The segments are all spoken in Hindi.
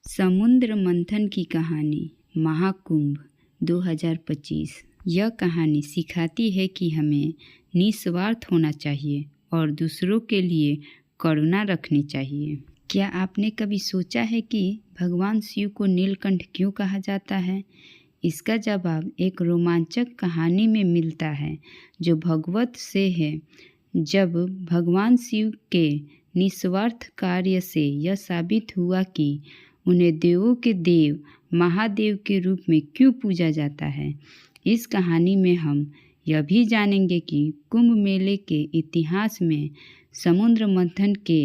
समुद्र मंथन की कहानी महाकुंभ 2025। यह कहानी सिखाती है कि हमें निस्वार्थ होना चाहिए और दूसरों के लिए करुणा रखनी चाहिए। क्या आपने कभी सोचा है कि भगवान शिव को नीलकंठ क्यों कहा जाता है? इसका जवाब एक रोमांचक कहानी में मिलता है जो भगवत से है। जब भगवान शिव के निस्वार्थ कार्य से यह साबित हुआ कि उन्हें देवों के देव महादेव के रूप में क्यों पूजा जाता है, इस कहानी में हम यह भी जानेंगे कि कुंभ मेले के इतिहास में समुद्र मंथन के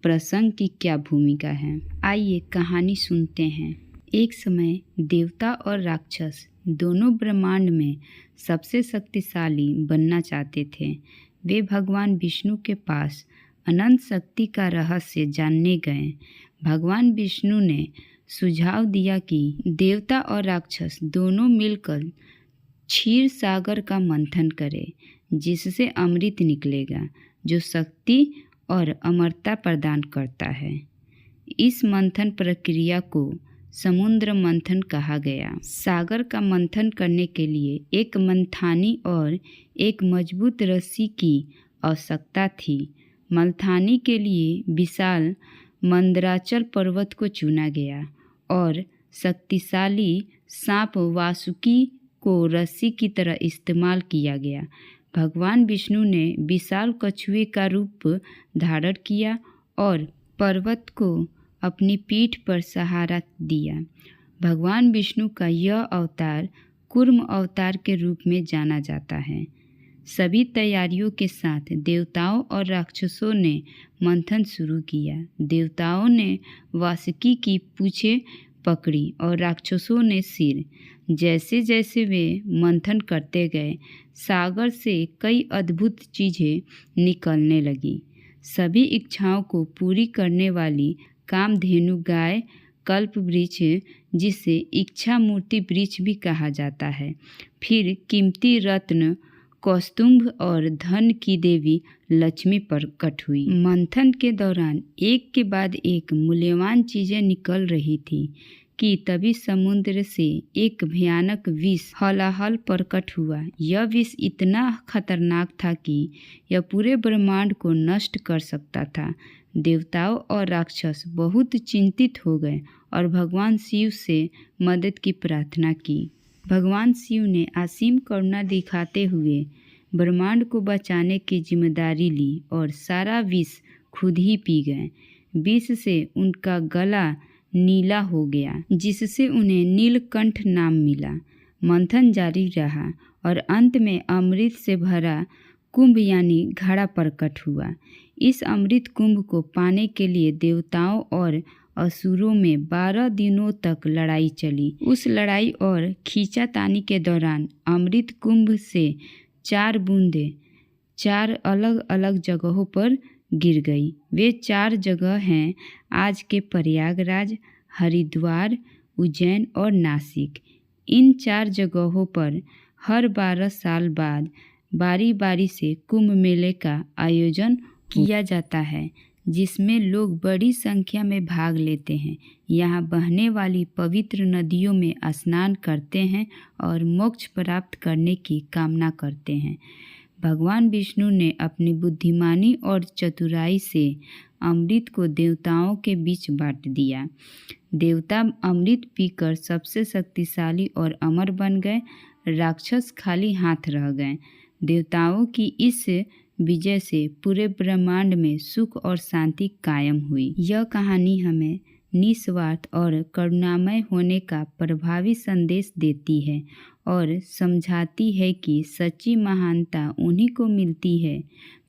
प्रसंग की क्या भूमिका है। आइए कहानी सुनते हैं। एक समय देवता और राक्षस दोनों ब्रह्मांड में सबसे शक्तिशाली बनना चाहते थे। वे भगवान विष्णु के पास अनंत शक्ति का रहस्य जानने गए। भगवान विष्णु ने सुझाव दिया कि देवता और राक्षस दोनों मिलकर क्षीर सागर का मंथन करें, जिससे अमृत निकलेगा जो शक्ति और अमरता प्रदान करता है। इस मंथन प्रक्रिया को समुद्र मंथन कहा गया। सागर का मंथन करने के लिए एक मंथानी और एक मजबूत रस्सी की आवश्यकता थी। मंथानी के लिए विशाल मंदराचल पर्वत को चुना गया और शक्तिशाली सांप वासुकी को रस्सी की तरह इस्तेमाल किया गया। भगवान विष्णु ने विशाल कछुए का रूप धारण किया और पर्वत को अपनी पीठ पर सहारा दिया। भगवान विष्णु का यह अवतार कूर्म अवतार के रूप में जाना जाता है। सभी तैयारियों के साथ देवताओं और राक्षसों ने मंथन शुरू किया। देवताओं ने वासुकी की पूंछें पकड़ी और राक्षसों ने सिर। जैसे जैसे वे मंथन करते गए, सागर से कई अद्भुत चीज़ें निकलने लगी। सभी इच्छाओं को पूरी करने वाली कामधेनु गाय, कल्प वृक्ष, जिसे इच्छा मूर्ति वृक्ष भी कहा जाता है, फिर कीमती रत्न कौस्तुभ और धन की देवी लक्ष्मी प्रकट हुई। मंथन के दौरान एक के बाद एक मूल्यवान चीजें निकल रही थी कि तभी समुद्र से एक भयानक विष हलाहल प्रकट हुआ। यह विष इतना खतरनाक था कि यह पूरे ब्रह्मांड को नष्ट कर सकता था। देवताओं और राक्षस बहुत चिंतित हो गए और भगवान शिव से मदद की प्रार्थना की। भगवान शिव ने असीम करुणा दिखाते हुए ब्रह्मांड को बचाने की जिम्मेदारी ली और सारा विष खुद ही पी गए। विष से उनका गला नीला हो गया, जिससे उन्हें नीलकंठ नाम मिला। मंथन जारी रहा और अंत में अमृत से भरा कुंभ यानी घड़ा प्रकट हुआ। इस अमृत कुंभ को पाने के लिए देवताओं और असुरों में 12 दिनों तक लड़ाई चली। उस लड़ाई और खींचातानी के दौरान अमृत कुंभ से 4 बूंदें 4 अलग अलग जगहों पर गिर गई। वे 4 जगह हैं आज के प्रयागराज, हरिद्वार, उज्जैन और नासिक। इन 4 जगहों पर हर 12 साल बाद बारी बारी से कुंभ मेले का आयोजन किया जाता है, जिसमें लोग बड़ी संख्या में भाग लेते हैं। यहाँ बहने वाली पवित्र नदियों में स्नान करते हैं और मोक्ष प्राप्त करने की कामना करते हैं। भगवान विष्णु ने अपनी बुद्धिमानी और चतुराई से अमृत को देवताओं के बीच बांट दिया। देवता अमृत पीकर सबसे शक्तिशाली और अमर बन गए। राक्षस खाली हाथ रह गए। देवताओं की इस विजय से पूरे ब्रह्मांड में सुख और शांति कायम हुई। यह कहानी हमें निस्वार्थ और करुणामय होने का प्रभावी संदेश देती है और समझाती है कि सच्ची महानता उन्हीं को मिलती है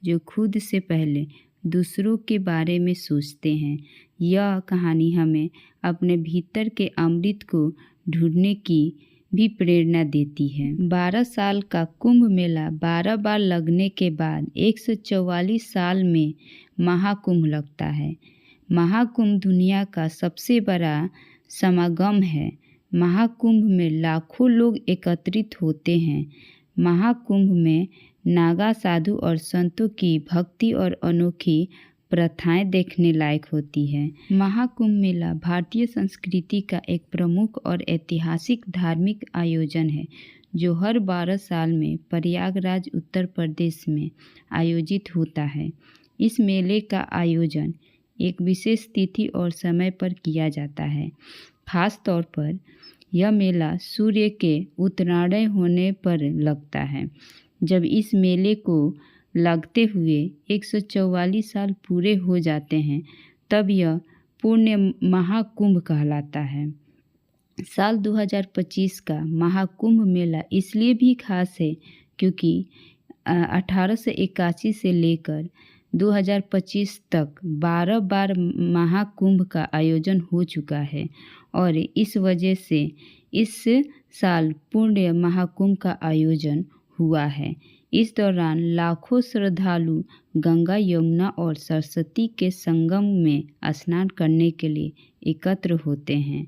जो खुद से पहले दूसरों के बारे में सोचते हैं। यह कहानी हमें अपने भीतर के अमृत को ढूंढने की भी प्रेरणा देती है। 12 साल का कुंभ मेला 12 बार लगने के बाद 144 साल में महाकुंभ लगता है। महाकुंभ दुनिया का सबसे बड़ा समागम है। महाकुंभ में लाखों लोग एकत्रित होते हैं। महाकुंभ में नागा साधु और संतों की भक्ति और अनोखी प्रथाएं देखने लायक होती है। महाकुंभ मेला भारतीय संस्कृति का एक प्रमुख और ऐतिहासिक धार्मिक आयोजन है जो हर 12 साल में प्रयागराज उत्तर प्रदेश में आयोजित होता है। इस मेले का आयोजन एक विशेष तिथि और समय पर किया जाता है। खास तौर पर यह मेला सूर्य के उत्तरायण होने पर लगता है। जब इस मेले को लगते हुए 144 साल पूरे हो जाते हैं तब यह पुण्य महाकुंभ कहलाता है। साल 2025 का महाकुंभ मेला इसलिए भी खास है क्योंकि 1881 से लेकर 2025 तक 12 बार महाकुंभ का आयोजन हो चुका है और इस वजह से इस साल पुण्य महाकुंभ का आयोजन हुआ है। इस दौरान लाखों श्रद्धालु गंगा, यमुना और सरस्वती के संगम में स्नान करने के लिए एकत्र होते हैं।